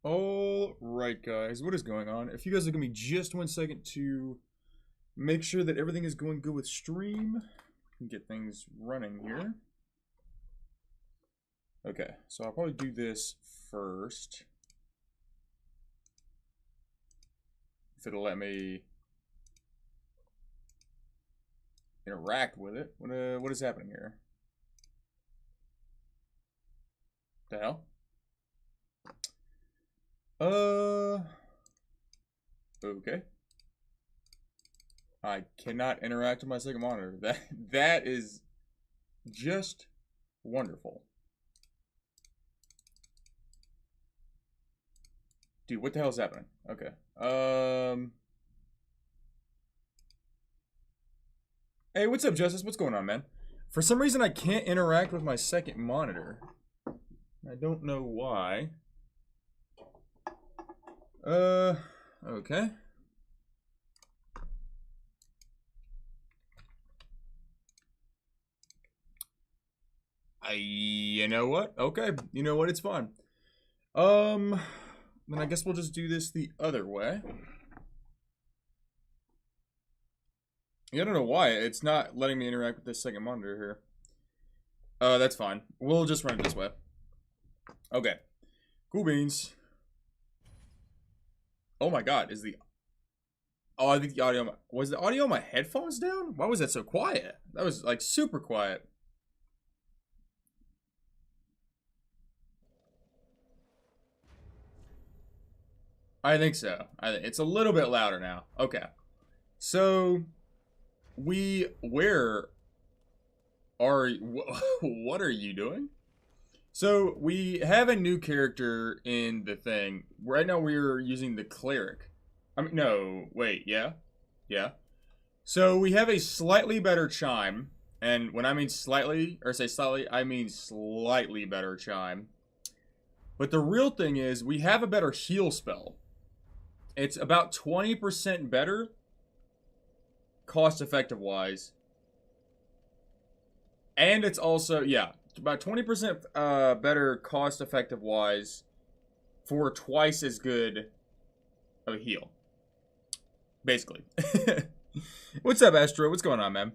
All right, guys, what is going on? If you guys will give me just 1 second to make sure that everything is going good with stream and get things running here. Okay, so I'll probably do this first. If it'll let me interact with it. What is happening here? The hell? Okay. I cannot interact with my second monitor. That is just wonderful. Dude, what the hell is happening? Okay. Hey, what's up, Justice? What's going on, man? For some reason, I can't interact with my second monitor. I don't know why. Okay. You know what? Okay. You know what? It's fine. Then I guess we'll just do this the other way. I don't know why. It's not letting me interact with this second monitor here. That's fine. We'll just run it this way. Okay. Cool beans. Oh my god, is the... Oh, I think the audio... Was the audio on my headphones down? Why was that so quiet? That was, like, super quiet. I think so. It's a little bit louder now. Okay. So... Where are... What are you doing? So, we have a new character in the thing. Right now, we're using the cleric. I mean, no, wait, yeah? Yeah. So, we have a slightly better chime. And when I mean slightly, or say slightly, I mean slightly better chime. But the real thing is, we have a better heal spell. It's about 20% better, cost-effective-wise. And it's also, yeah... about 20% better cost-effective-wise for twice as good of a heal. Basically. What's up, Astro? What's going on, man?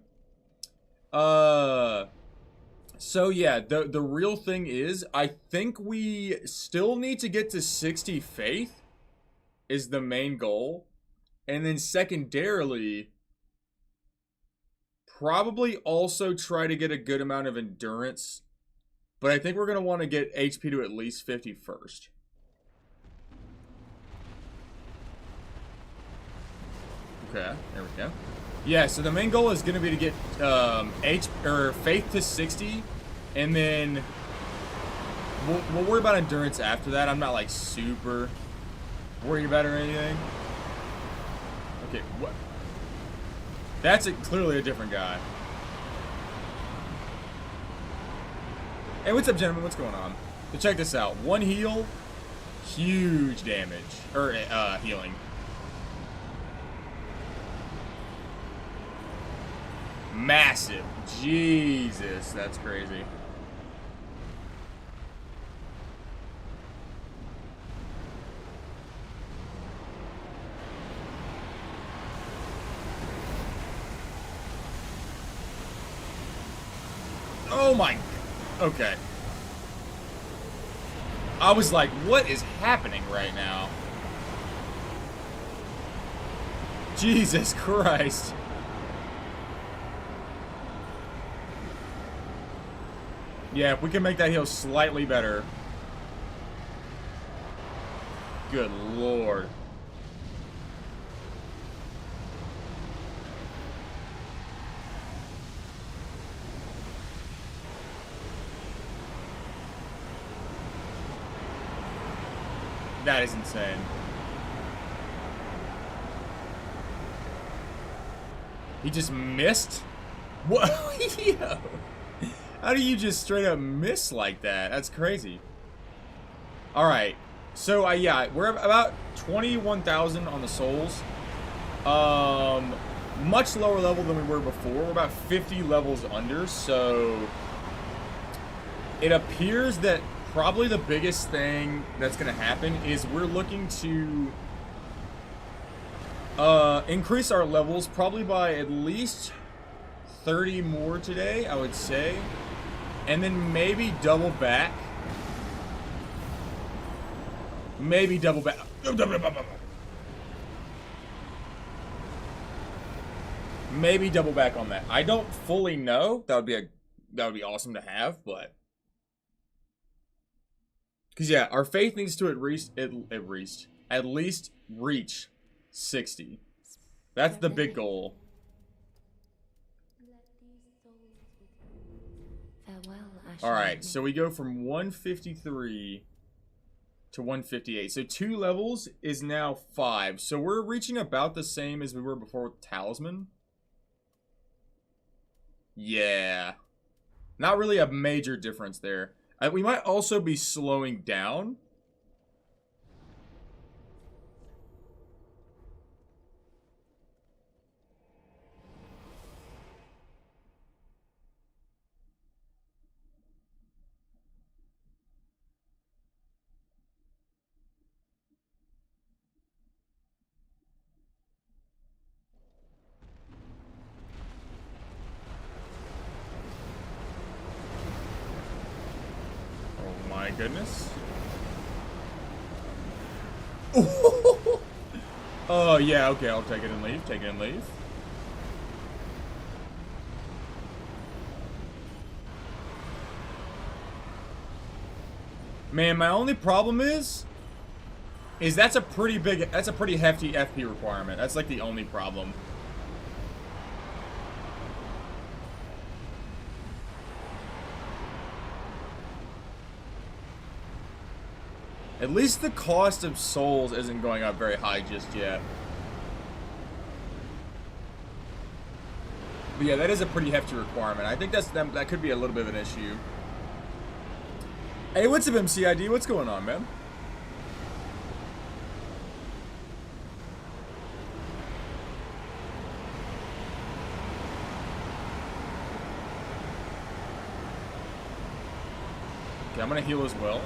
So yeah, the real thing is, I think we still need to get to 60 faith is the main goal. And then secondarily, probably also try to get a good amount of endurance. But I think we're going to want to get HP to at least 50 first. Okay, there we go. Yeah, so the main goal is going to be to get faith to 60. And then we'll worry about endurance after that. I'm not like super worried about it or anything. Okay, what? That's clearly a different guy. Hey, what's up, gentlemen? What's going on? So check this out. One heal, huge damage. Or, healing. Massive. Jesus, that's crazy. Oh my... Okay. I was like, what is happening right now? Jesus Christ. Yeah, if we can make that heal slightly better. Good Lord. That is insane. He just missed? What? Yo. How do you just straight up miss like that? That's crazy. Alright. So, yeah, we're about 21,000 on the souls. Much lower level than we were before. We're about 50 levels under, so... It appears that probably the biggest thing that's going to happen is we're looking to increase our levels probably by at least 30 more today, I would say. And then maybe double back. Maybe double back. Maybe double back on that. I don't fully know. That would be awesome to have, but because yeah, our faith needs to at least reach 60. That's the big goal. Alright, so we go from 153 to 158. So 2 levels is now 5. So we're reaching about the same as we were before with Talisman. Yeah. Not really a major difference there. We might also be slowing down. My goodness. Oh, yeah, okay, I'll take it and leave. Take it and leave. Man, my only problem is that's a pretty hefty FP requirement. That's like the only problem. At least the cost of souls isn't going up very high just yet. But yeah, that is a pretty hefty requirement. I think that could be a little bit of an issue. Hey, what's up, MCID? What's going on, man? Okay, I'm gonna heal as well.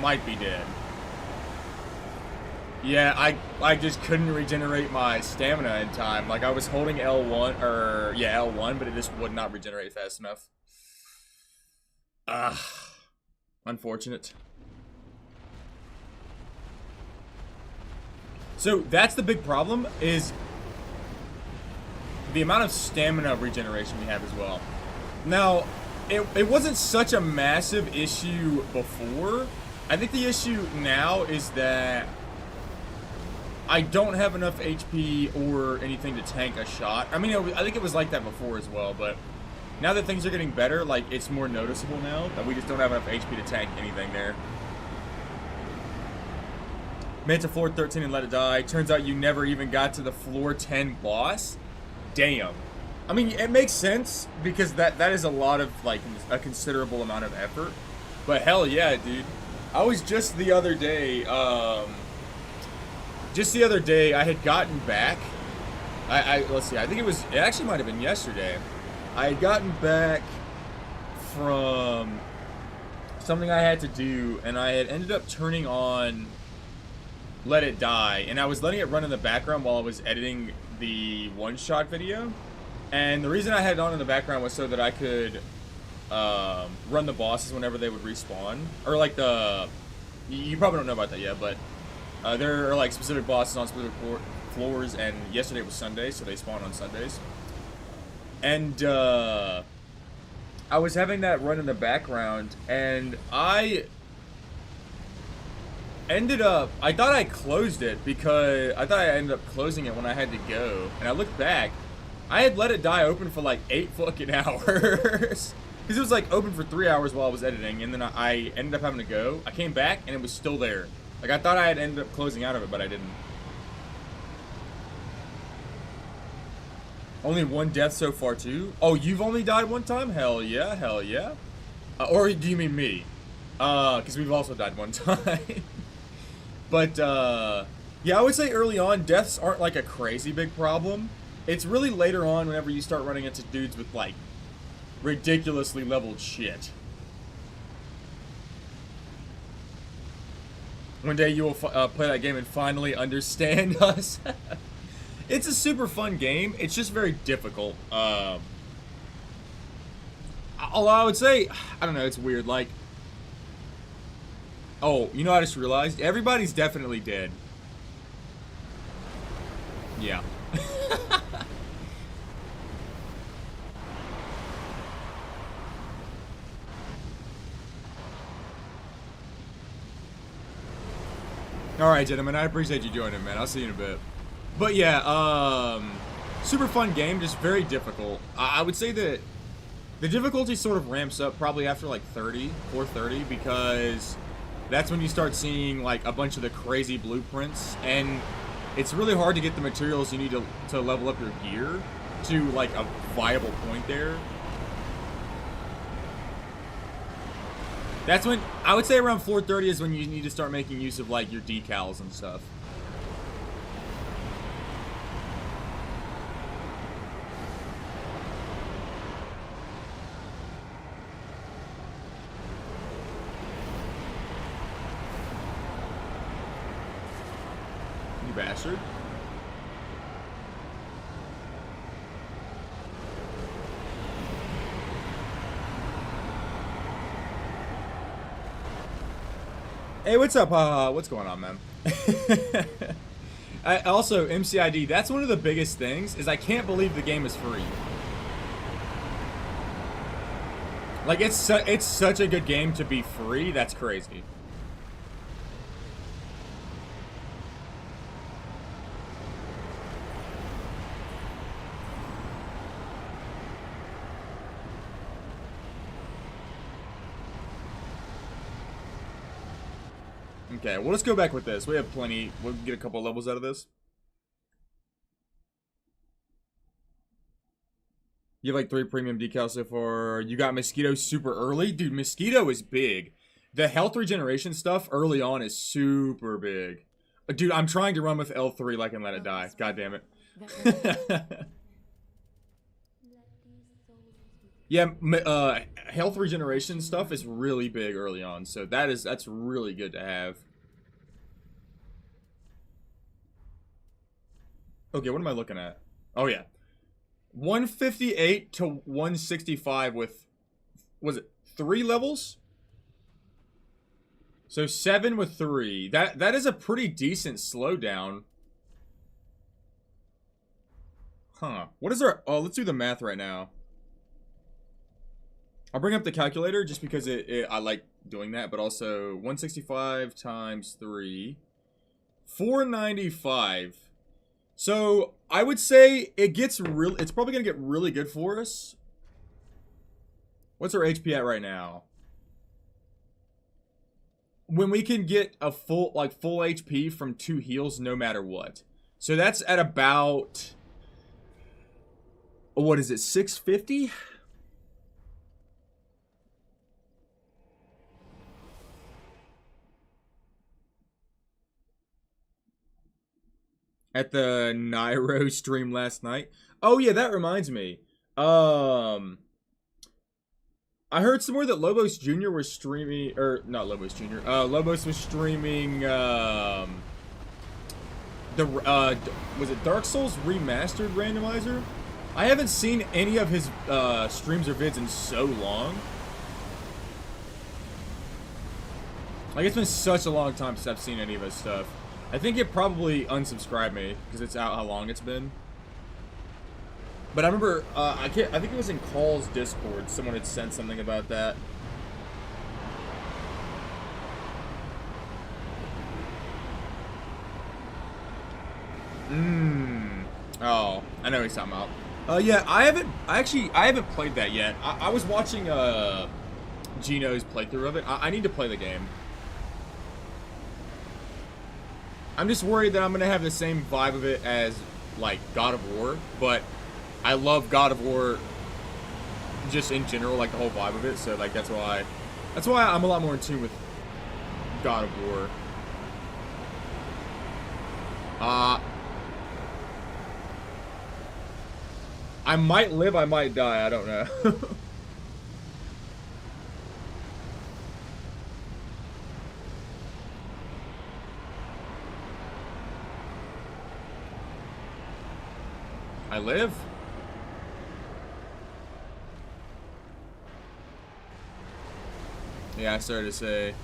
Might be dead. Yeah, I just couldn't regenerate my stamina in time. Like, I was holding L1, or, yeah, L1, but it just would not regenerate fast enough. Unfortunate. So, that's the big problem, is the amount of stamina regeneration we have as well. Now, it wasn't such a massive issue before. I think the issue now is that I don't have enough HP or anything to tank a shot. I mean, I think it was like that before as well, but now that things are getting better, like, it's more noticeable now that we just don't have enough HP to tank anything there. Made it to floor 13 and let it die. Turns out you never even got to the floor 10 boss. Damn. I mean, it makes sense because that is a lot of, like, a considerable amount of effort. But hell yeah, dude. I was just the other day, I had gotten back. Let's see, I think it actually might have been yesterday. I had gotten back from something I had to do, and I had ended up turning on Let It Die, and I was letting it run in the background while I was editing the one-shot video. And the reason I had it on in the background was so that I could run the bosses whenever they would respawn, or like you probably don't know about that yet, but there are like specific bosses on specific floors, and yesterday was Sunday, so they spawn on Sundays. And I was having that run in the background, and I thought I closed it because I thought I ended up closing it when I had to go, and I looked back, I had Let It Die open for like 8 fucking hours. Because it was like open for 3 hours while I was editing, and then I ended up having to go. I came back, and it was still there. Like, I thought I had ended up closing out of it, but I didn't. Only 1 death so far, too? Oh, you've only died 1 time? Hell yeah, hell yeah. Or do you mean me? Because we've also died 1 time. But, yeah, I would say early on, deaths aren't like a crazy big problem. It's really later on whenever you start running into dudes with, like, ridiculously leveled shit. One day you will play that game and finally understand us. It's a super fun game. It's just very difficult. Although I would say, I don't know, it's weird. Like, oh, you know, I just realized everybody's definitely dead. Yeah. Alright, gentlemen, I appreciate you joining, man. I'll see you in a bit. But yeah, super fun game, just very difficult. I would say that the difficulty sort of ramps up probably after like 430, because that's when you start seeing like a bunch of the crazy blueprints, and it's really hard to get the materials you need to level up your gear to like a viable point there. That's when, I would say around 430 is when you need to start making use of like your decals and stuff. You bastard. Hey, what's up? What's going on, man? Also, MCID, that's one of the biggest things, is I can't believe the game is free. Like, it's such a good game to be free, that's crazy. Okay, well, let's go back with this. We have plenty. We'll get a couple levels out of this. You have like 3 premium decals so far. You got Mosquito super early. Dude, Mosquito is big. The health regeneration stuff early on is super big. Dude, I'm trying to run with L3 like and let it die. God damn it. Yeah, health regeneration stuff is really big early on, so that's really good to have. Okay, what am I looking at? Oh yeah, 158 to 165 with, was it 3 levels? So 7 with 3. That is a pretty decent slowdown. Huh? What is our? Oh, let's do the math right now. I'll bring up the calculator just because I like doing that, but also 165 times 3, 495. So I would say it's probably gonna get really good for us. What's our HP at right now? When we can get a full HP from 2 heals no matter what. So that's at about, what is it, 650? At the Nairo stream last night. Oh yeah, that reminds me. I heard somewhere that Lobos Jr. was streaming, or not Lobos Jr. Lobos was streaming was it Darksouls Remastered Randomizer? I haven't seen any of his streams or vids in so long. Like, it's been such a long time since I've seen any of his stuff. I think it probably unsubscribed me because it's out how long it's been. But I remember, I think it was in Call's Discord. Someone had sent something about that. Oh, I know what he's talking about. Yeah, I haven't played that yet. I was watching Gino's playthrough of it. I need to play the game. I'm just worried that I'm gonna have the same vibe of it as like God of War, but I love God of War just in general, like the whole vibe of it. So like that's why I'm a lot more in tune with God of War. I might live, I might die. I don't know. I live. Yeah, I started to say.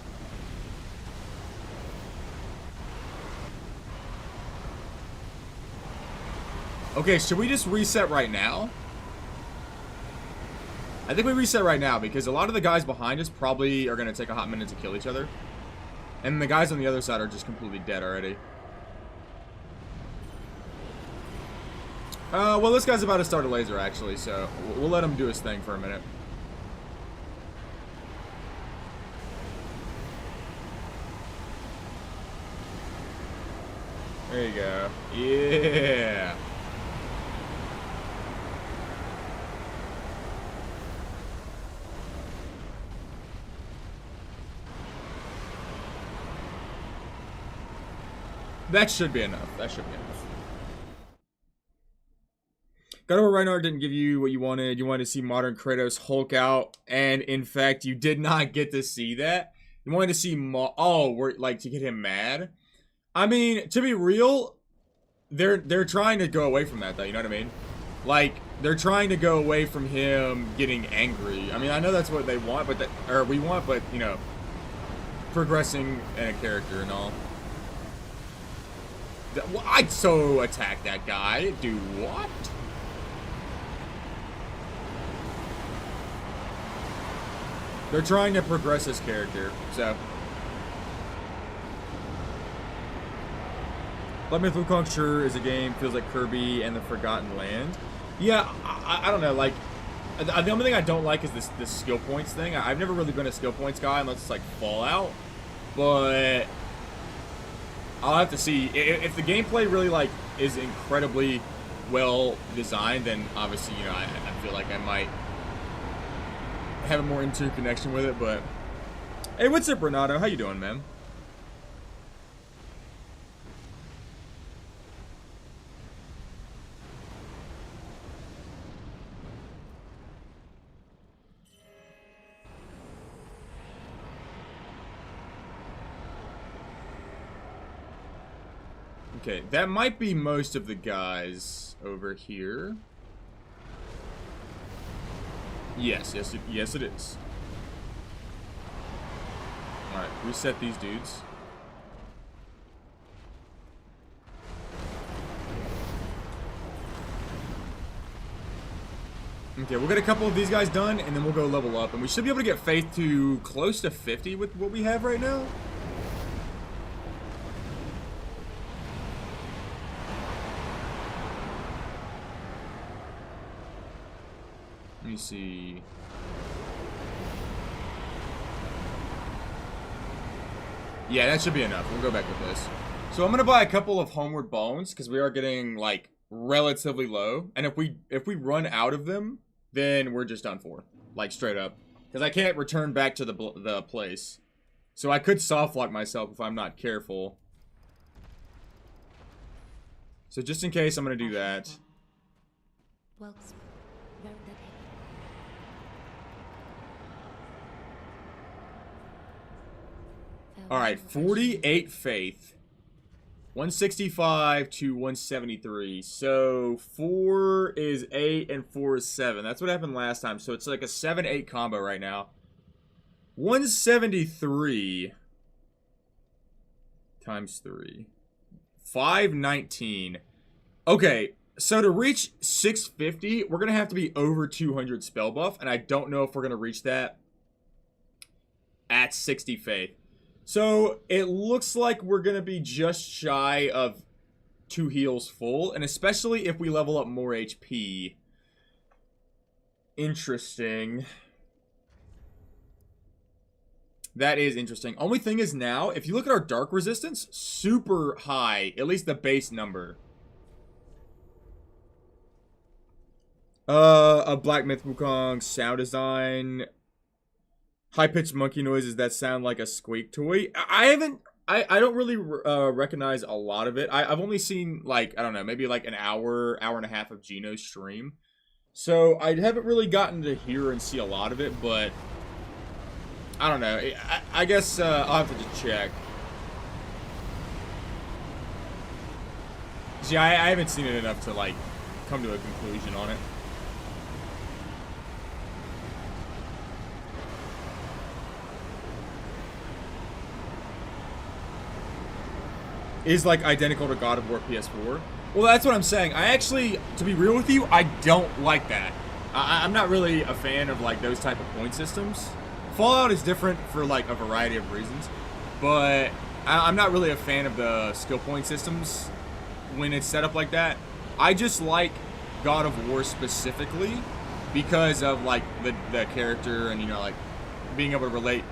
Okay, should we just reset right now? I think we reset right now because a lot of the guys behind us probably are going to take a hot minute to kill each other. And the guys on the other side are just completely dead already. Well, this guy's about to start a laser, actually, so we'll let him do his thing for a minute. There you go. Yeah. That should be enough. That should be enough. God of War Ragnarok didn't give you what you wanted. You wanted to see modern Kratos Hulk out, and in fact, you did not get to see that. You wanted to see like to get him mad. I mean, to be real, they're trying to go away from that, though. You know what I mean? Like they're trying to go away from him getting angry. I mean, I know that's what they want, but we want, but you know, progressing in a character and all. I'd so attack that guy. Do what? They're trying to progress his character, so. Black Myth Wukong sure is a game, feels like Kirby and the Forgotten Land. Yeah, I don't know, like, the only thing I don't like is this skill points thing. I've never really been a skill points guy unless it's like Fallout, but I'll have to see. If the gameplay really, like, is incredibly well designed, then obviously, you know, I feel like I might have a more intimate connection with it, but hey, what's up, Renato? How you doing, man? Okay, that might be most of the guys over here. Yes, yes it is. Alright, reset these dudes. Okay, we'll get a couple of these guys done, and then we'll go level up. And we should be able to get faith to close to 50 with what we have right now. Let me see. Yeah, that should be enough. We'll go back with this. So I'm gonna buy a couple of Homeward Bones because we are getting like relatively low, and if we run out of them, then we're just done for, like straight up. Because I can't return back to the place, so I could soft lock myself if I'm not careful. So just in case, I'm gonna do that. Alright, 48 faith. 165 to 173. So 4 is 8 and 4 is 7. That's what happened last time. So it's like a 7-8 combo right now. 173 times 3. 519. Okay, so to reach 650, we're going to have to be over 200 spell buff. And I don't know if we're going to reach that at 60 faith. So, it looks like we're going to be just shy of 2 heals full, and especially if we level up more HP. Interesting. That is interesting. Only thing is now, if you look at our dark resistance, super high, at least the base number. A Black Myth Wukong sound design. High-pitched monkey noises that sound like a squeak toy. I don't really recognize a lot of it. I've only seen, like, I don't know, maybe like an hour and a half of Gino's stream. So I haven't really gotten to hear and see a lot of it, but I don't know. I guess I'll have to just check. See, I haven't seen it enough to, like, come to a conclusion on it. Is like identical to God of War PS4. Well, that's what I'm saying. I actually, to be real with you, I don't like that. I'm not really a fan of like those type of point systems. Fallout is different for like a variety of reasons, but I'm not really a fan of the skill point systems when it's set up like that. I just like God of War specifically because of like the character and, you know, like being able to relate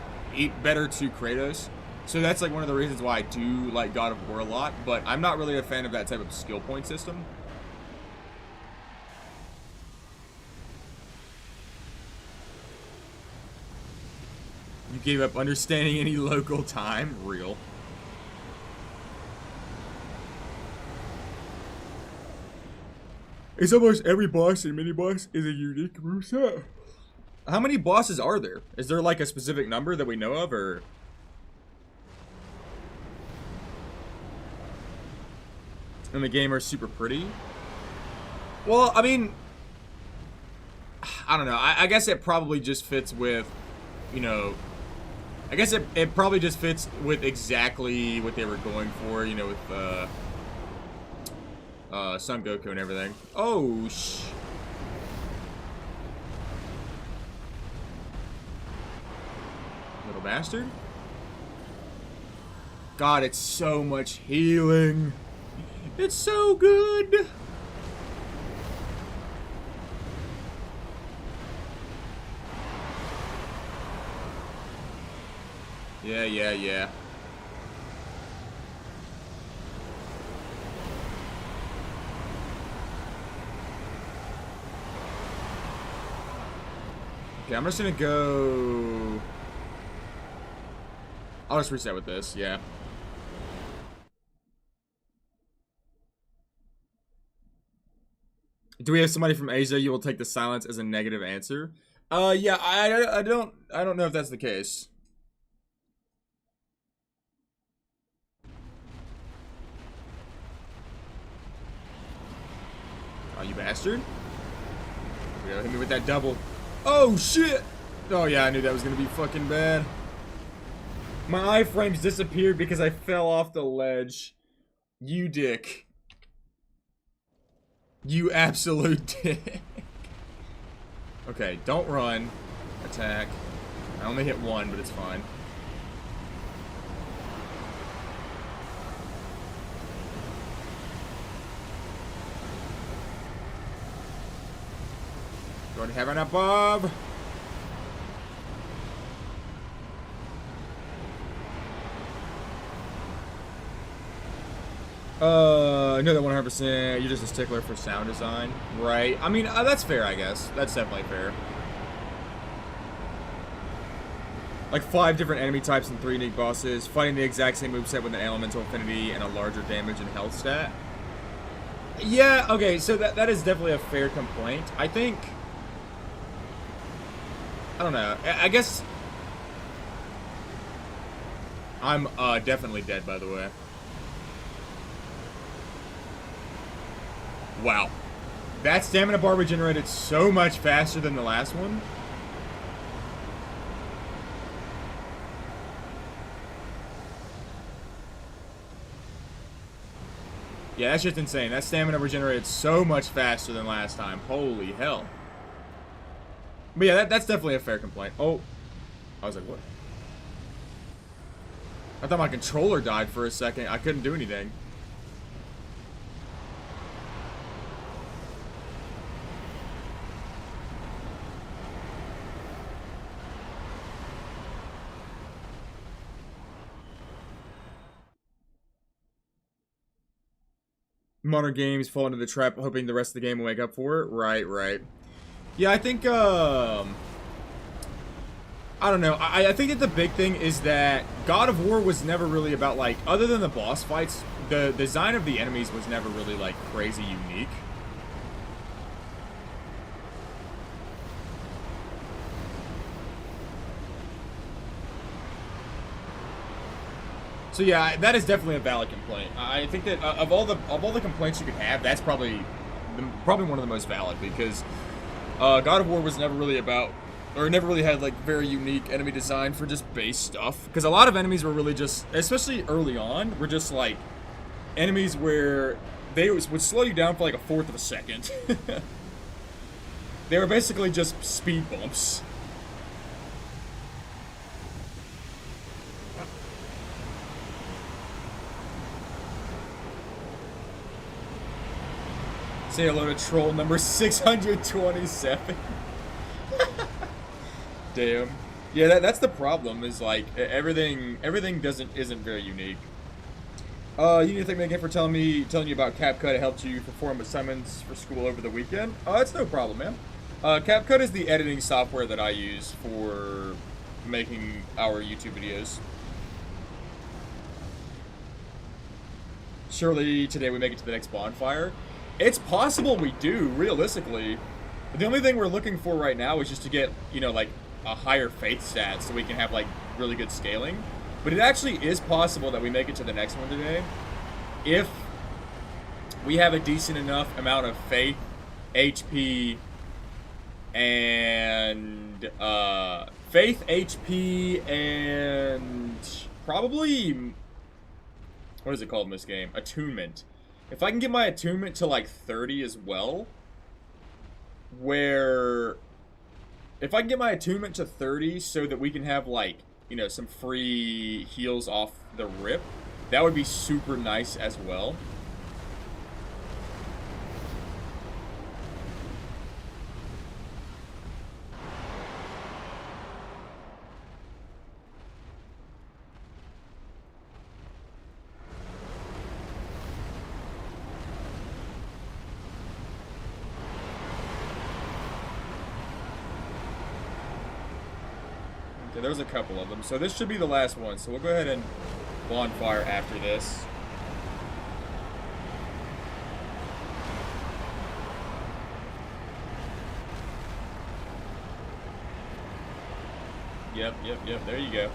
better to Kratos. So that's like one of the reasons why I do like God of War a lot, but I'm not really a fan of that type of skill point system. You gave up understanding any local time? Real. It's almost every boss and mini boss is a unique moveset. How many bosses are there? Is there like a specific number that we know of, or? And the game are super pretty. Well, I mean, I don't know. I guess it probably just fits with, you know, I guess it probably just fits with exactly what they were going for, you know, with Son Goku and everything. Oh, little bastard. God, it's so much healing. It's so good. Yeah. Okay, I'm just gonna go... I'll just reset with this, yeah. Do we have somebody from Asia? You will take the silence as a negative answer. Yeah, I don't know if that's the case. Oh, you bastard! Yeah, hit me with that double. Oh shit! Oh yeah, I knew that was gonna be fucking bad. My iframes disappeared because I fell off the ledge. You dick. You absolute dick. Okay, don't run. Attack. I only hit one, but it's fine. Go to heaven above. I know that 100%. You're just a stickler for sound design, right? I mean, that's fair, I guess. That's definitely fair. Like 5 different enemy types and 3 unique bosses, fighting the exact same moveset with an elemental affinity and a larger damage and health stat. Yeah, okay, so that is definitely a fair complaint. I think... I don't know. I guess... I'm definitely dead, by the way. Wow. That stamina bar regenerated so much faster than the last one. Yeah, that's just insane. That stamina regenerated so much faster than last time. Holy hell. But yeah, that's definitely a fair complaint. Oh. I was like, what? I thought my controller died for a second. I couldn't do anything. Modern games fall into the trap, hoping the rest of the game will wake up for it. Right. Yeah, I think, I don't know. I think that the big thing is that God of War was never really about, like, other than the boss fights, the design of the enemies was never really, like, crazy unique. So yeah, that is definitely a valid complaint. I think that of all the complaints you could have, that's probably probably one of the most valid, because God of War was never really about, or never really had like very unique enemy design for just base stuff. Because a lot of enemies were really just, especially early on, were just like enemies where they would slow you down for like a fourth of a second. They were basically just speed bumps. Say hello to troll number 627. Damn. Yeah, that's the problem. Is like everything isn't very unique. You need to thank me again for telling you about CapCut. It helped you perform assignments for school over the weekend. That's no problem, man. CapCut is the editing software that I use for making our YouTube videos. Surely today we make it to the next bonfire. It's possible we do, realistically. But the only thing we're looking for right now is just to get, you know, like, a higher faith stat so we can have, like, really good scaling. But it actually is possible that we make it to the next one today if we have a decent enough amount of faith, HP, and, faith, HP, and probably, what is it called in this game? Attunement. If I can get my attunement to like 30 as well, if I can get my attunement to 30 so that we can have like, you know, some free heals off the rip, that would be super nice as well. There's a couple of them. So this should be the last one. So we'll go ahead and bonfire after this. Yep. There you go.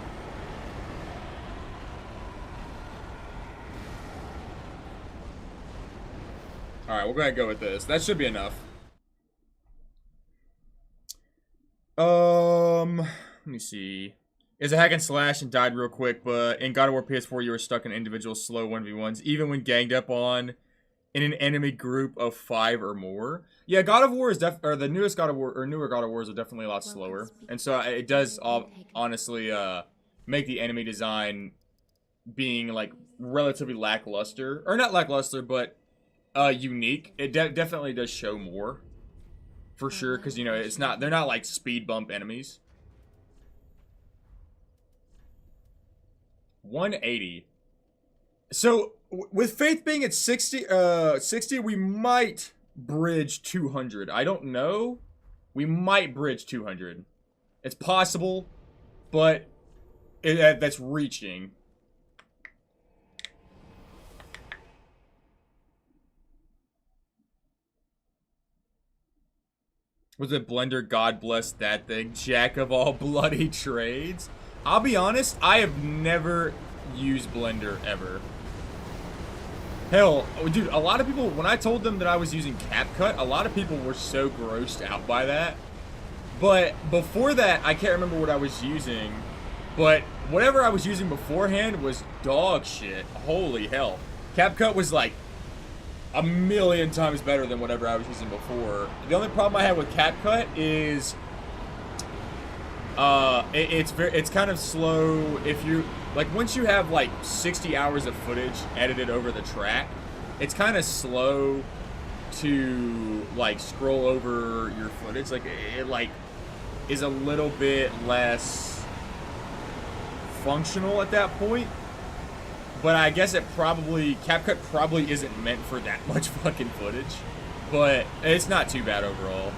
Alright, we'll go ahead and go with this. That should be enough. Let me see. It's a hack and slash and died real quick, but in God of War PS4 you were stuck in individual slow 1v1s, even when ganged up on in an enemy group of 5 or more. Yeah, God of War is or the newest God of War, or newer God of Wars are definitely a lot slower. And so it does honestly make the enemy design being like relatively lackluster. Or not lackluster, but unique. It definitely does show more. For sure, because you know, they're not like speed bump enemies. 180. So with faith being at 60, we might bridge 200. I don't know. We might bridge 200. It's possible, but that's reaching. Was it Blender? God bless that thing. Jack of all bloody trades. I'll be honest, I have never used Blender ever. Hell, dude, a lot of people, when I told them that I was using CapCut, a lot of people were so grossed out by that. But before that, I can't remember what I was using. But whatever I was using beforehand was dog shit. Holy hell. CapCut was like a million times better than whatever I was using before. The only problem I have with CapCut is it's kind of slow if you like once you have like 60 hours of footage edited over the track, it's kind of slow to like scroll over your footage. Like it like is a little bit less functional at that point. But I guess CapCut probably isn't meant for that much fucking footage. But it's not too bad overall.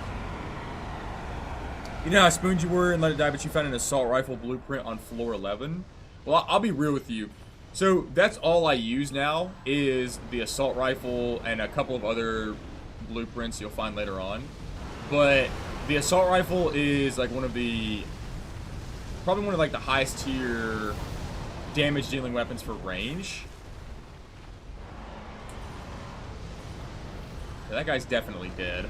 You know how spooned you were and let it die, but you found an assault rifle blueprint on floor 11? Well, I'll be real with you. So that's all I use now is the assault rifle and a couple of other blueprints you'll find later on. But the assault rifle is like probably one of like the highest tier damage dealing weapons for range. that guy's definitely dead.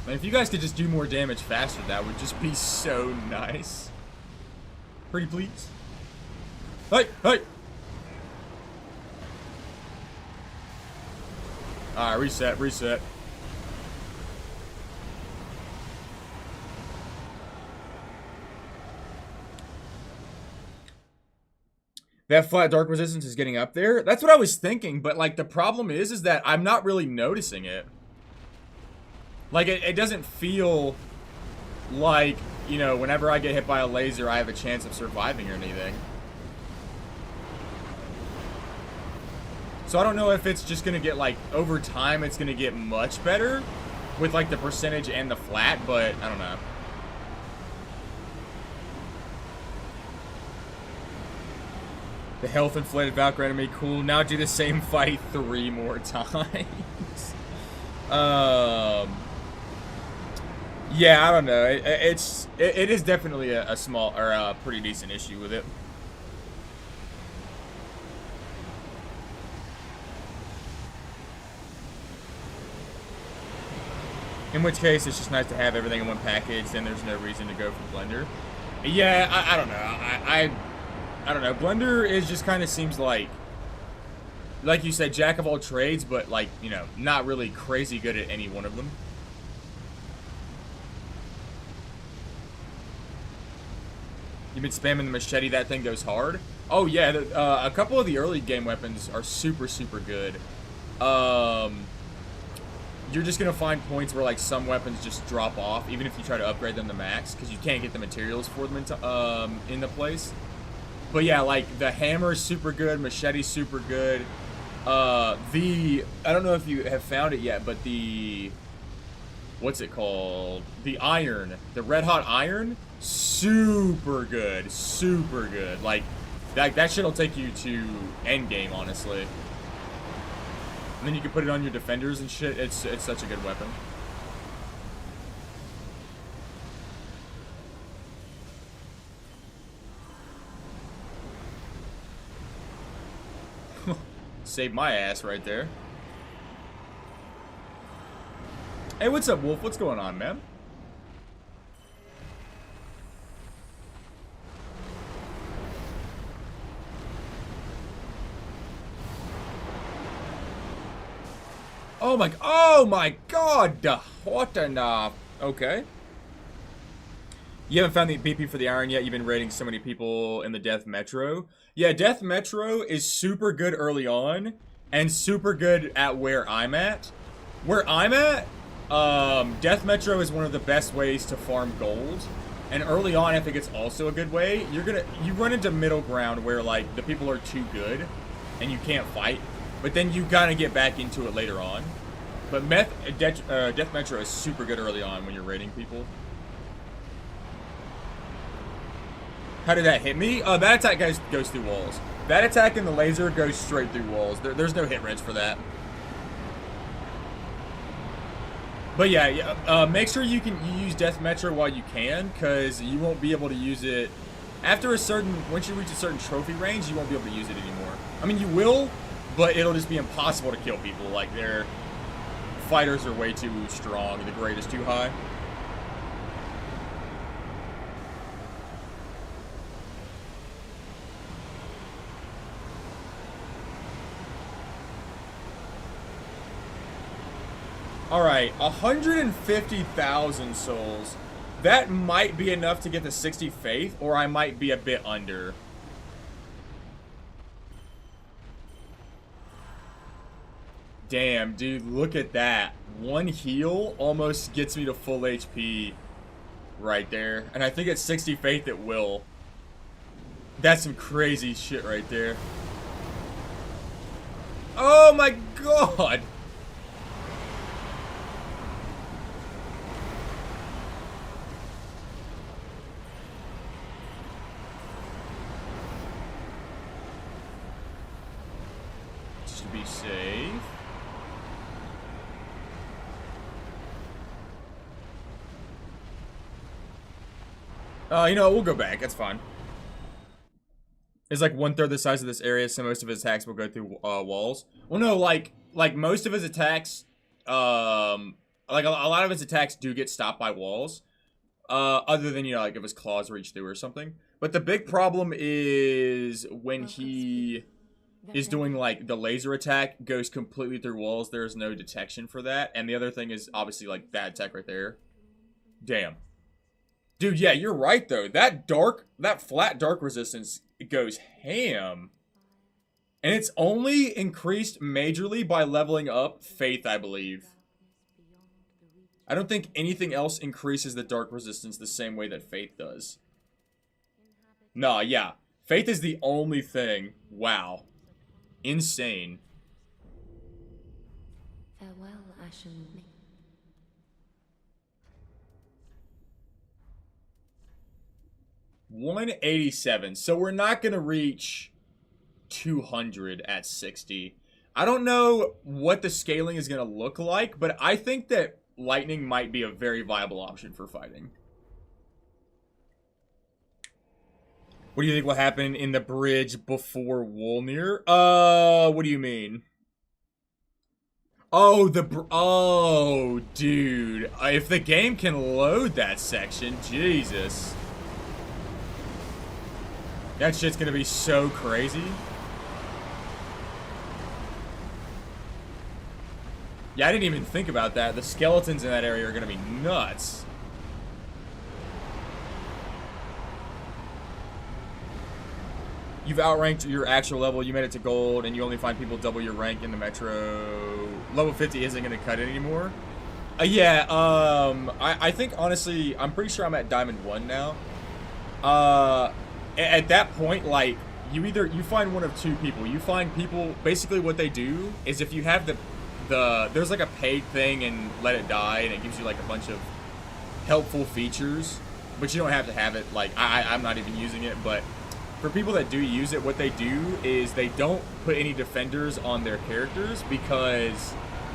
And if you guys could just do more damage faster, that would just be so nice. Pretty please. Hey, hey! Alright, reset, reset. That flat dark resistance is getting up there. That's what I was thinking, but like the problem is that I'm not really noticing it. Like, it doesn't feel like, you know, whenever I get hit by a laser, I have a chance of surviving or anything. So I don't know if it's just gonna get, like, over time, it's gonna get much better with, like, the percentage and the flat, but I don't know. The health inflated Valkyrie enemy, cool. Now do the same fight 3 more times. Yeah, I don't know. It is definitely a small or a pretty decent issue with it. In which case, it's just nice to have everything in one package. Then there's no reason to go for Blender. Yeah, I don't know. I don't know. Blender is just kind of seems like you said, jack of all trades, but like, you know, not really crazy good at any one of them. You've been spamming the machete, that thing goes hard. Oh yeah, a couple of the early game weapons are super, super good. You're just gonna find points where like some weapons just drop off, even if you try to upgrade them to max, because you can't get the materials for them into place. But yeah, like the hammer's super good, machete's super good. I don't know if you have found it yet, but what's it called? The iron, the red hot iron, super good, super good. Like that shit'll take you to end game, honestly. And then you can put it on your defenders and shit. It's such a good weapon. Saved my ass right there. Hey, what's up, Wolf? What's going on, man? Oh my god! What an, okay. You haven't found the BP for the iron yet? You've been raiding so many people in the Death Metro. Yeah, Death Metro is super good early on, and super good at where I'm at. Where I'm at, Death Metro is one of the best ways to farm gold. And early on, I think it's also a good way. You run into middle ground where, like, the people are too good, and you can't fight. But then you gotta get back into it later on. But Death Metro is super good early on when you're raiding people. How did that hit me? That attack goes through walls. That attack and the laser goes straight through walls. There's no hit range for that. But yeah, make sure you use Death Metro while you can, because you won't be able to use it after once you reach a certain trophy range, you won't be able to use it anymore. I mean, you will, but it'll just be impossible to kill people. Like, their fighters are way too strong, the grade is too high. Alright, 150,000 souls. That might be enough to get the 60 faith, or I might be a bit under. Damn, dude, look at that. One heal almost gets me to full HP right there. And I think at 60 faith it will. That's some crazy shit right there. Oh my god! be safe. You know, we'll go back. That's fine. It's like 1/3 the size of this area, so most of his attacks will go through walls. Well, no, like most of his attacks, like a lot of his attacks do get stopped by walls. Other than, you know, like if his claws reach through or something. But the big problem is when he is doing like the laser attack, goes completely through walls. There's no detection for that. And the other thing is obviously like that attack right there. Damn. Dude, yeah, you're right though. That flat dark resistance goes ham. And it's only increased majorly by leveling up Faith, I believe. I don't think anything else increases the dark resistance the same way that Faith does. Nah, yeah. Faith is the only thing. Wow. Insane. Farewell, Ashen. 187. So we're not going to reach 200 at 60. I don't know what the scaling is going to look like, but I think that lightning might be a very viable option for fighting. What do you think will happen in the bridge before Wolnir? What do you mean? Oh, oh, dude. If the game can load that section, Jesus. That shit's gonna be so crazy. Yeah, I didn't even think about that. The skeletons in that area are gonna be nuts. You've outranked your actual level, you made it to gold, and you only find people double your rank in the metro. Level 50 isn't gonna cut it anymore. Yeah, I think honestly, I'm pretty sure I'm at Diamond 1 now. At that point, like, you find one of two people. You find people, basically what they do is if you have there's like a paid thing and Let It Die, and it gives you like a bunch of helpful features, but you don't have to have it. Like, I'm not even using it, but for people that do use it, what they do is they don't put any defenders on their characters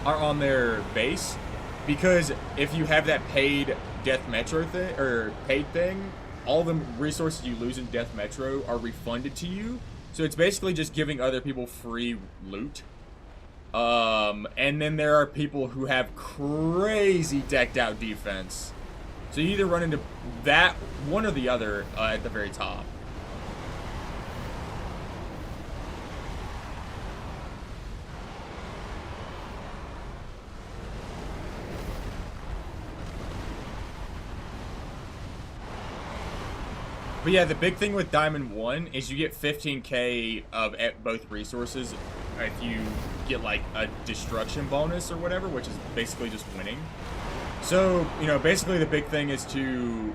are on their base, because if you have that paid Death Metro thing, or paid thing, all the resources you lose in Death Metro are refunded to you. So it's basically just giving other people free loot. And then there are people who have crazy decked out defense. So you either run into that one or the other at the very top. But yeah, the big thing with Diamond 1 is you get 15k of both resources if you get like a destruction bonus or whatever, which is basically just winning. So, you know, basically the big thing is to,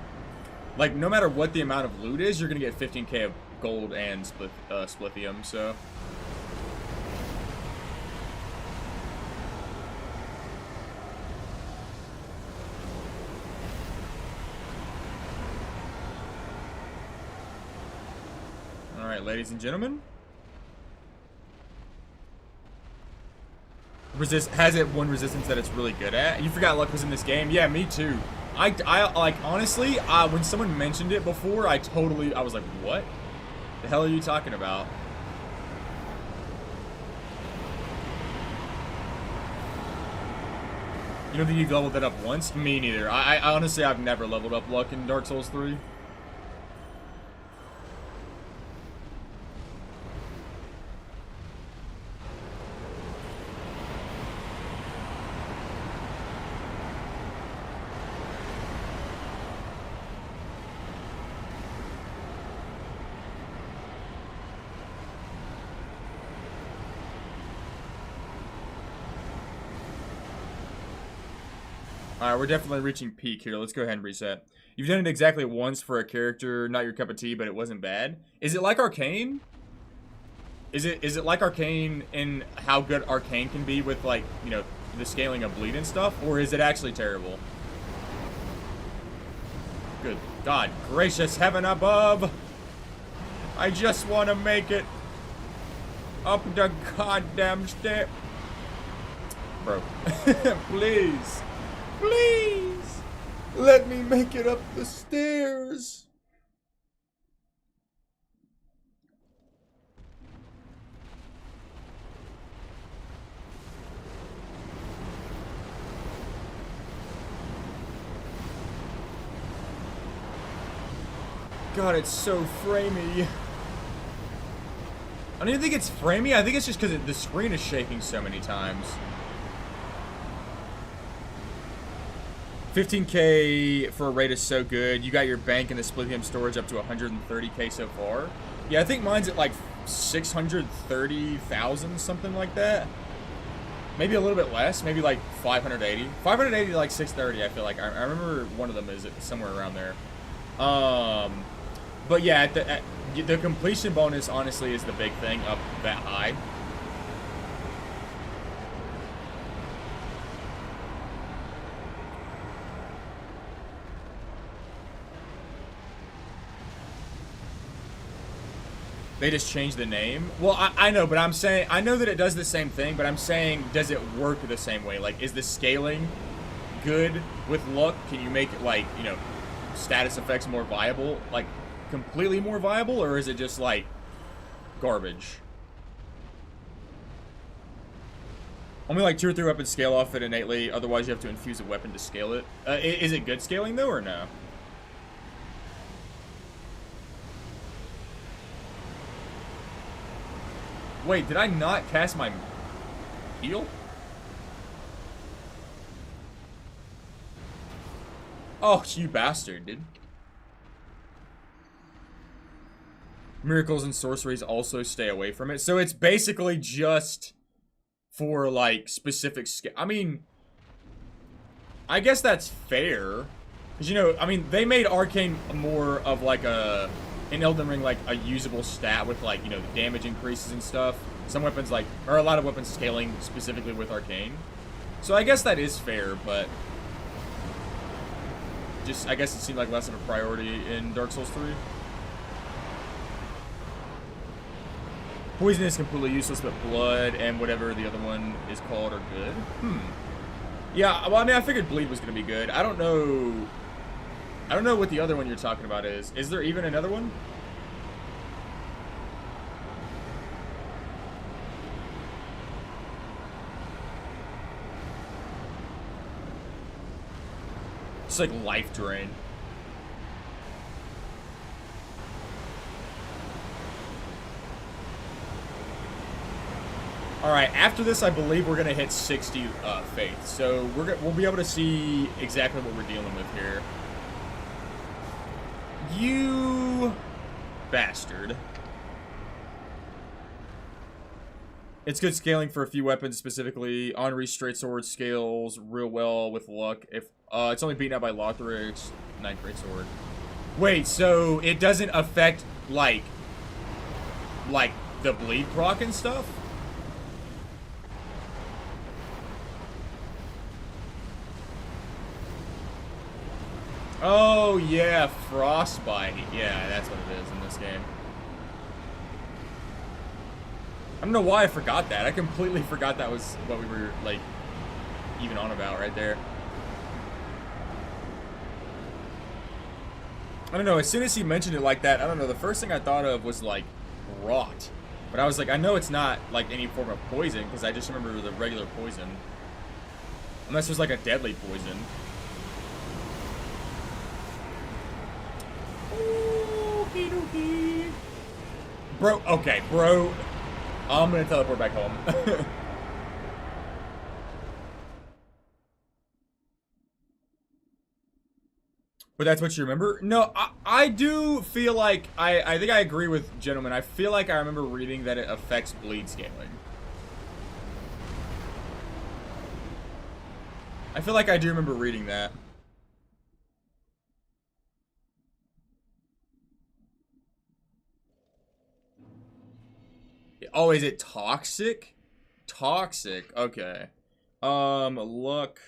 like, no matter what the amount of loot is, you're going to get 15k of gold and splithium, so. Alright, ladies and gentlemen. Has it one resistance that it's really good at? You forgot luck was in this game? Yeah, me too. I like, honestly, when someone mentioned it before, I was like, what? The hell are you talking about? You don't think you've leveled that up once? Me neither. I honestly, I've never leveled up luck in Dark Souls 3. Alright, we're definitely reaching peak here. Let's go ahead and reset. You've done it exactly once for a character, not your cup of tea, but it wasn't bad. Is it like Arcane? Is it like Arcane in how good Arcane can be with, like, you know, the scaling of bleed and stuff? Or is it actually terrible? Good God gracious, heaven above! I just want to make it. Up the goddamn stair. Bro. Please. Please. Let me make it up the stairs. God, it's so framey. I don't even think it's framey. I think it's just because the screen is shaking so many times. 15K for a rate is so good. You got your bank and the split game storage up to 130K so far. Yeah, I think mine's at like 630,000, something like that. Maybe a little bit less. Maybe like 580. 580 to like 630, I feel like. I remember one of them is somewhere around there. But yeah, the completion bonus, honestly, is the big thing up that high. They just changed the name. Well, I know, but I'm saying, I know that it does the same thing, but I'm saying, does it work the same way? Like, is the scaling good with luck? Can you make it, like, you know, status effects more viable? Like, completely more viable, or is it just like garbage? Only like 2 or 3 weapons scale off it innately, otherwise you have to infuse a weapon to scale it. Is it good scaling though, or no? Wait, did I not cast my heal? Oh, you bastard, dude. Miracles and sorceries also stay away from it. So it's basically just for, like, specific skill. I mean, I guess that's fair. Because, you know, I mean, they made Arcane more of, like, in Elden Ring, like, a usable stat with, like, you know, the damage increases and stuff. Some weapons, like, or a lot of weapons scaling specifically with Arcane. So I guess that is fair, but just, I guess it seemed like less of a priority in Dark Souls 3. Poison is completely useless, but blood and whatever the other one is called are good. Yeah, well, I mean, I figured bleed was going to be good. I don't know what the other one you're talking about is. Is there even another one? It's like life drain. Alright, after this, I believe we're going to hit 60 faith. So we'll be able to see exactly what we're dealing with here. You bastard. It's good scaling for a few weapons, specifically Henri's straight sword scales real well with luck. If it's only beaten out by Lothric's 9th great sword. Wait, so it doesn't affect like the bleed proc and stuff? Oh yeah, frostbite. Yeah, that's what it is in this game. I don't know why I forgot that. I completely forgot that was what we were, like, even on about right there. I don't know, as soon as he mentioned it like that, I don't know, the first thing I thought of was, like, rot. But I was like, I know it's not, like, any form of poison, because I just remember the regular poison. Unless there's, like, a deadly poison. Okie dokie. Bro, okay, bro. I'm gonna teleport back home. But that's what you remember? No, I do feel like, I think I agree with gentlemen. I feel like I remember reading that it affects bleed scaling. I feel like I do remember reading that. Oh, is it toxic? Toxic, okay. Look.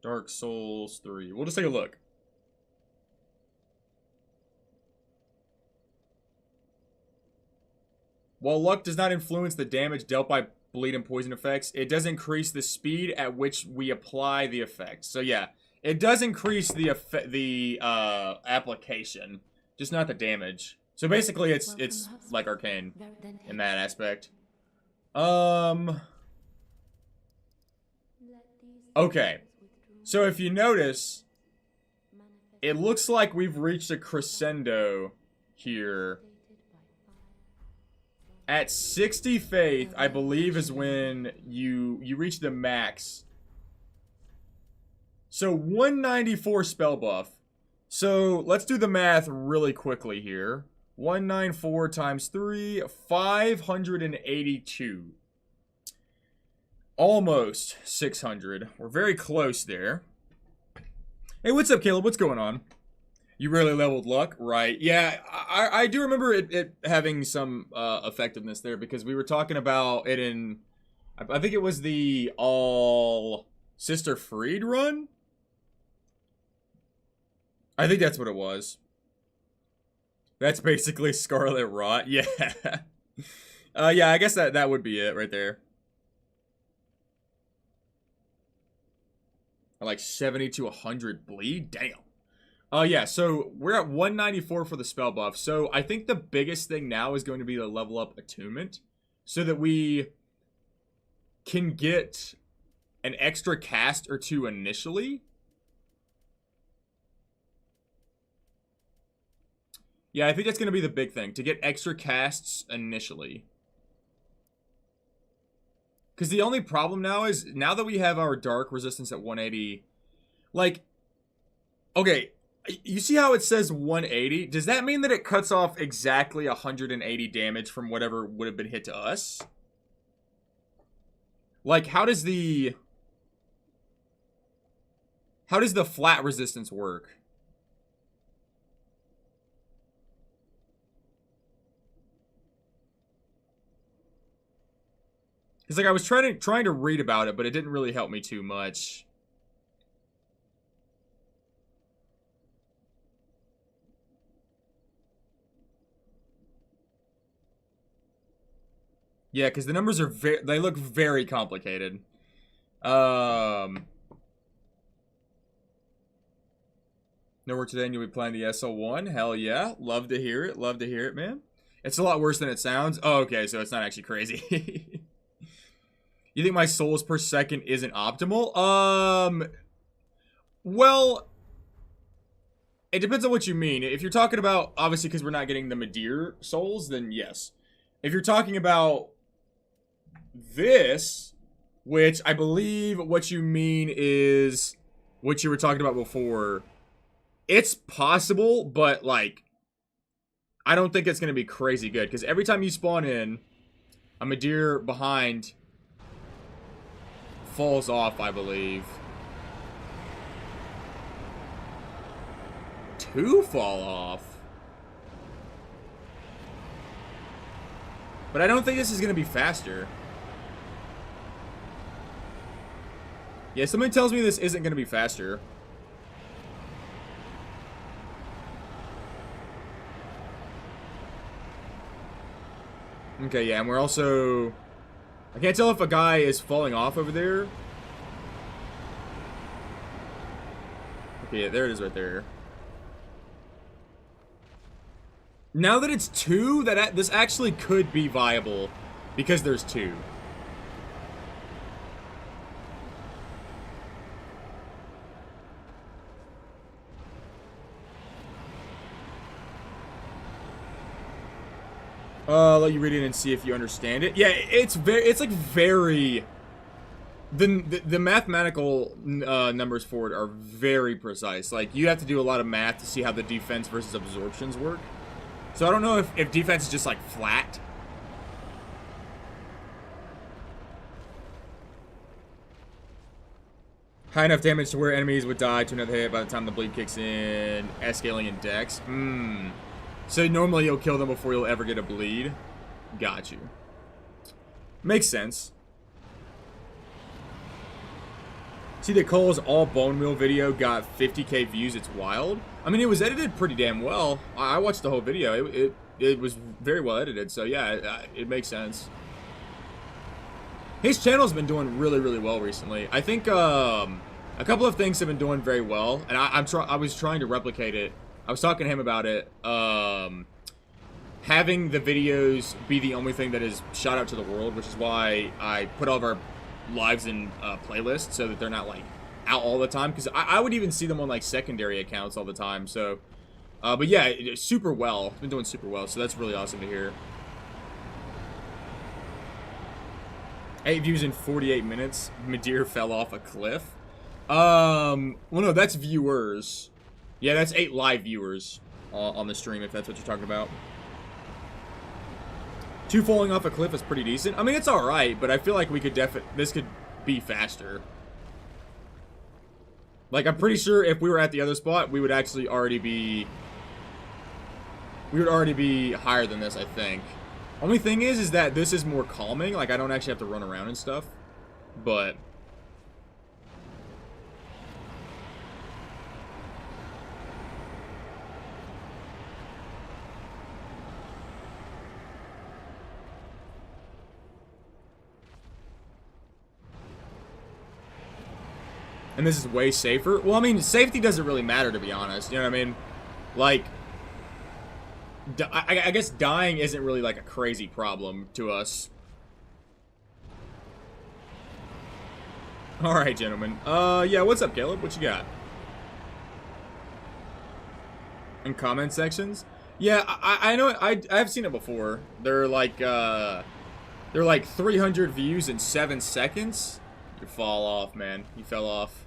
Dark Souls 3. We'll just take a look. While luck does not influence the damage dealt by bleed and poison effects, it does increase the speed at which we apply the effect. So yeah, it does increase the application, just not the damage. So basically, it's like Arcane in that aspect. Okay. So if you notice, it looks like we've reached a crescendo here. At 60 faith, I believe, is when you reach the max. So 194 spell buff. So let's do the math really quickly here. 194 times 3, 582. Almost 600. We're very close there. Hey, what's up, Caleb? What's going on? You really leveled luck, right? Yeah, I do remember it having some effectiveness there, because we were talking about it in, I think it was the All Sister Freed run? I think that's what it was. That's basically Scarlet Rot, yeah. Yeah, I guess that would be it right there. Like 70 to 100 bleed? Damn. Yeah, so we're at 194 for the spell buff. So I think the biggest thing now is going to be the level up attunement, so that we can get an extra cast or two initially. Yeah, I think that's going to be the big thing, to get extra casts initially. Because the only problem now is, now that we have our dark resistance at 180, like, okay, you see how it says 180? Does that mean that it cuts off exactly 180 damage from whatever would have been hit to us? Like, how does the flat resistance work? Because, like, I was trying to read about it, but it didn't really help me too much. Yeah, because the numbers are they look very complicated. No work today and you'll be playing the SL1? Hell yeah. Love to hear it. Love to hear it, man. It's a lot worse than it sounds. Oh, okay, so it's not actually crazy. You think my souls per second isn't optimal? Well, it depends on what you mean. If you're talking about, obviously, because we're not getting the Midir souls, then yes. If you're talking about this, which I believe what you mean is what you were talking about before, it's possible, but, like, I don't think it's going to be crazy good, because every time you spawn in, a Midir behind falls off, I believe. 2 fall off. But I don't think this is going to be faster. Yeah, somebody tells me this isn't going to be faster. Okay, yeah, and we're also... I can't tell if a guy is falling off over there. Okay, yeah, there it is right there. Now that it's 2, this actually could be viable, because there's 2. I'll let you read it and see if you understand it. Yeah, it's like very... The mathematical numbers for it are very precise. Like, you have to do a lot of math to see how the defense versus absorptions work. So I don't know if defense is just, like, flat. High enough damage to where enemies would die to another hit by the time the bleed kicks in. Scaling in dex. So normally you'll kill them before you'll ever get a bleed. Got you. Makes sense. See that Cole's all bone meal video got 50k views. It's wild. I mean, it was edited pretty damn well. I watched the whole video. It was very well edited, so yeah, it makes sense. His channel's been doing really, really well recently. I think a couple of things have been doing very well, and I was trying to replicate it. I was talking to him about it. Having the videos be the only thing that is shot out to the world, which is why I put all of our lives in playlists so that they're not like out all the time, because I would even see them on like secondary accounts all the time. So but yeah, super well. It's been doing super well, so that's really awesome to hear. 8 views in 48 minutes. Midir fell off a cliff. Well, no, that's viewers. Yeah, that's 8 live viewers on the stream, if that's what you're talking about. 2 falling off a cliff is pretty decent. I mean, it's alright, but I feel like we could this could be faster. Like, I'm pretty sure if we were at the other spot, we would actually already be... We would already be higher than this, I think. Only thing is that this is more calming. Like, I don't actually have to run around and stuff. But... And this is way safer. Well, I mean, safety doesn't really matter, to be honest. You know what I mean? Like, I guess dying isn't really like a crazy problem to us. Alright, gentlemen. Yeah, what's up, Caleb? What you got? In comment sections? Yeah, I know, I've seen it before. They're like 300 views in 7 seconds. You fall off, man. You fell off.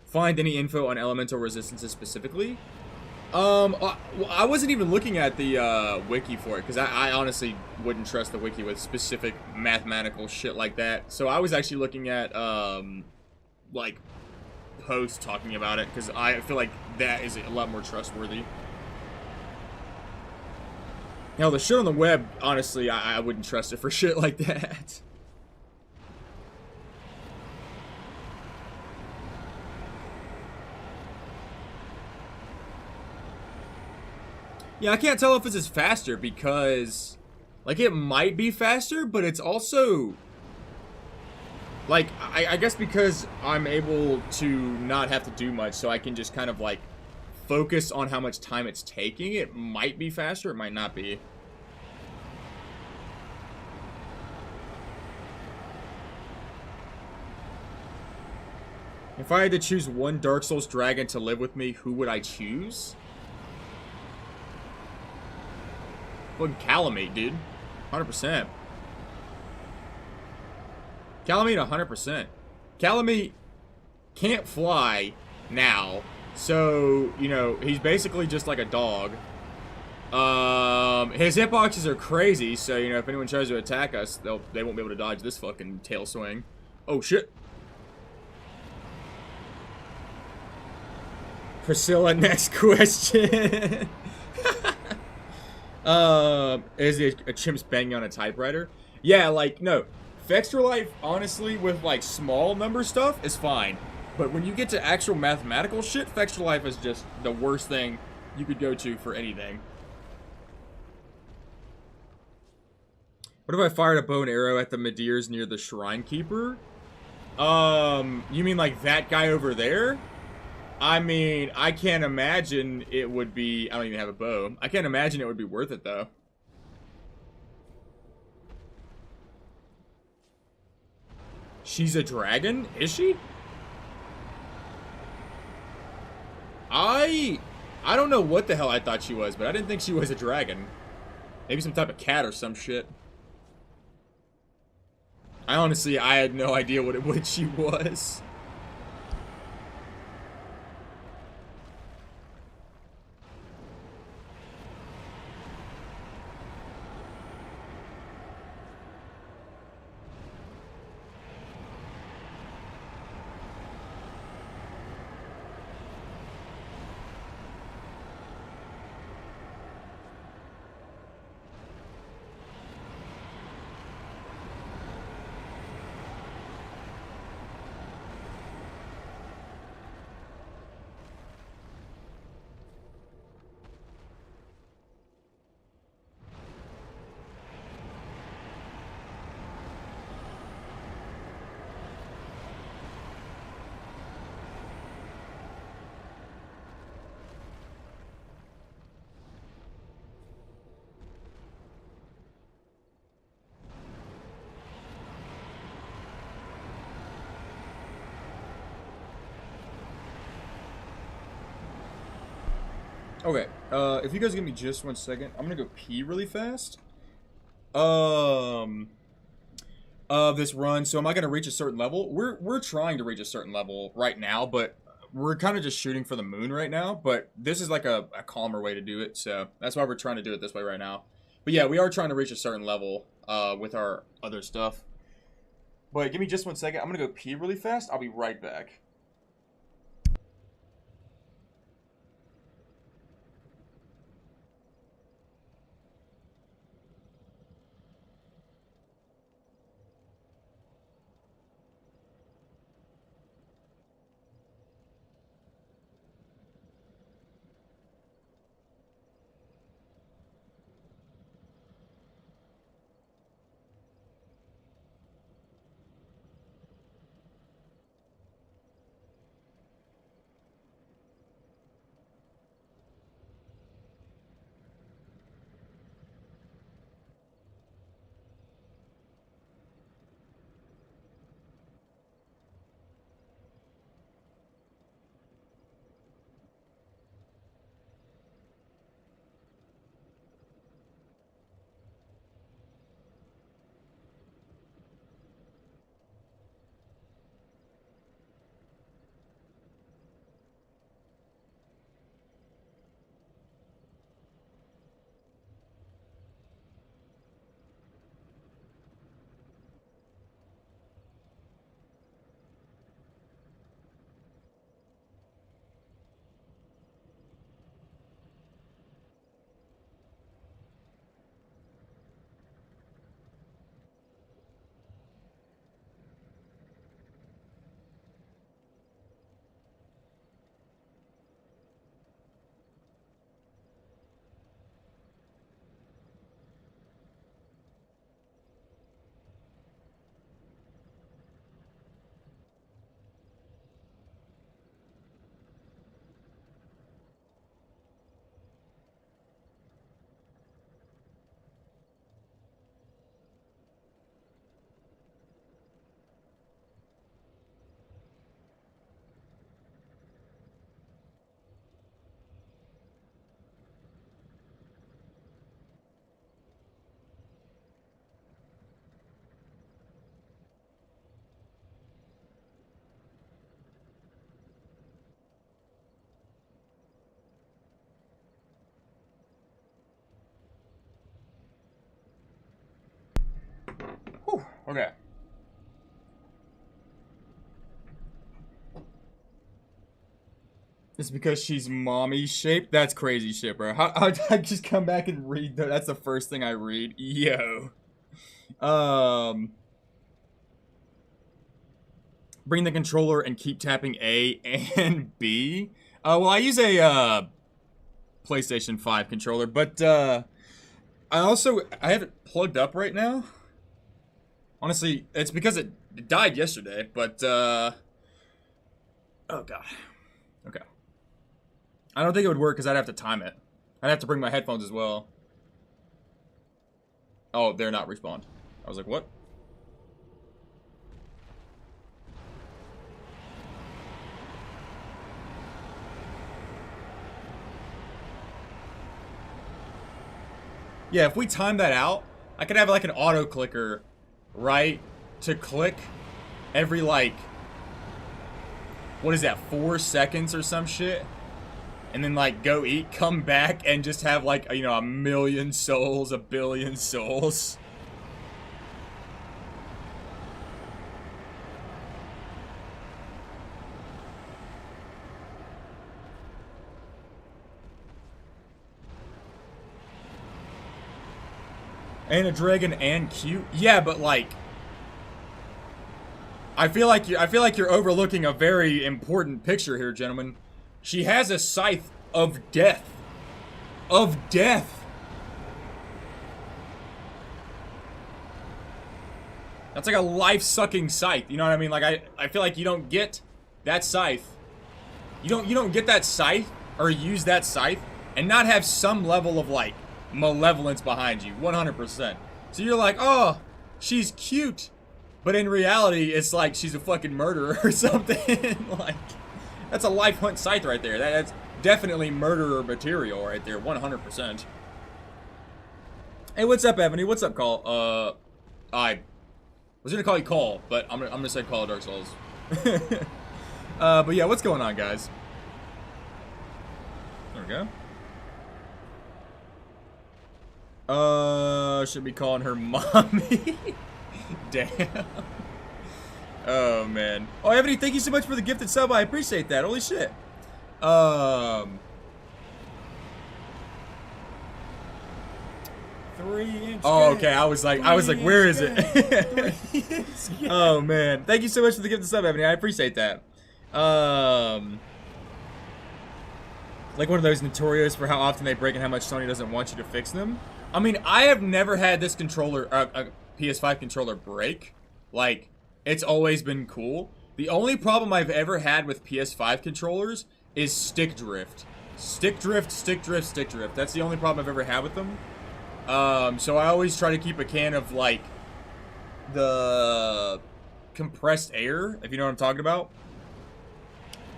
Find any info on elemental resistances specifically? I wasn't even looking at the wiki for it, because I honestly wouldn't trust the wiki with specific mathematical shit like that. So I was actually looking at like posts talking about it, because I feel like that is a lot more trustworthy. Hell, the shit on the web, honestly, I wouldn't trust it for shit like that. Yeah, I can't tell if this is faster because, like, it might be faster, but it's also, like, I guess because I'm able to not have to do much, so I can just kind of, like, focus on how much time it's taking. It might be faster, it might not be. If I had to choose one Dark Souls dragon to live with me, who would I choose? Fucking Calamite, dude. 100%. Calamite 100%. Calamite can't fly now. So, you know, he's basically just like a dog. His hitboxes are crazy, so, you know, if anyone tries to attack us, they won't be able to dodge this fucking tail swing. Oh, shit. Priscilla, next question. Is it a chimp's banging on a typewriter? Yeah, like, no. Extra life, honestly, with, like, small number stuff is fine. But when you get to actual mathematical shit, extra life is just the worst thing you could go to for anything. What if I fired a bow and arrow at the Midirs near the Shrine Keeper? You mean like that guy over there? I mean, I can't imagine it would be... I don't even have a bow. I can't imagine it would be worth it, though. She's a dragon? Is she? I don't know what the hell I thought she was, but I didn't think she was a dragon. Maybe some type of cat or some shit. I had no idea what she was. Okay, if you guys give me just 1 second, I'm gonna go pee really fast. This run, so am I gonna reach a certain level? We're trying to reach a certain level right now, but we're kind of just shooting for the moon right now, but this is like a calmer way to do it, so that's why we're trying to do it this way right now. But yeah, we are trying to reach a certain level, with our other stuff. But give me just 1 second, I'm gonna go pee really fast, I'll be right back. Whew, okay. It's because she's mommy shaped? That's crazy shit, bro. How'd I just come back and read that? That's the first thing I read. Yo. Bring the controller and keep tapping A and B. Well, I use a, PlayStation 5 controller, but, I have it plugged up right now. Honestly, it's because it died yesterday, but, oh god. Okay. I don't think it would work because I'd have to time it. I'd have to bring my headphones as well. Oh, they're not respawned. I was like, what? Yeah, if we time that out, I could have like an auto clicker, right? To click every like, what is that, 4 seconds or some shit? And then like go eat, come back, and just have like, you know, 1,000,000 souls, 1,000,000,000 souls. And a dragon and cute? Yeah, but like, I feel like you're overlooking a very important picture here, gentlemen. She has a scythe of death. Of death. That's like a life-sucking scythe. You know what I mean? Like I feel like you don't get that scythe. You don't get that scythe or use that scythe and not have some level of like malevolence behind you. 100%. So you're like, oh, she's cute. But in reality, it's like she's a fucking murderer or something. Like, that's a life hunt scythe right there. That's definitely murderer material right there, 100%. Hey, what's up, Ebony? What's up, Call? I was gonna call you Call, but I'm gonna say Call of Dark Souls. But yeah, what's going on, guys? There we go. Should be calling her mommy. Damn. Oh, man. Oh, Ebony, thank you so much for the gifted sub. I appreciate that. Holy shit. 3-inch. Oh, okay. I was like, where is it? Oh, man. Thank you so much for the gifted sub, Ebony. I appreciate that. Like one of those notorious for how often they break and how much Sony doesn't want you to fix them. I mean, I have never had this controller, a PS5 controller break. Like, it's always been cool. The only problem I've ever had with PS5 controllers is stick drift. Stick drift, stick drift, stick drift. That's the only problem I've ever had with them. So I always try to keep a can of, like, the compressed air, if you know what I'm talking about.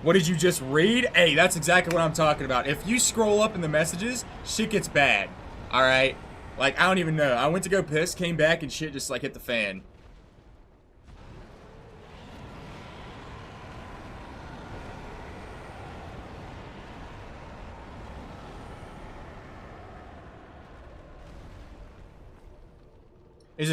What did you just read? Hey, that's exactly what I'm talking about. If you scroll up in the messages, shit gets bad. Alright? Like, I don't even know. I went to go piss, came back, and shit just, like, hit the fan.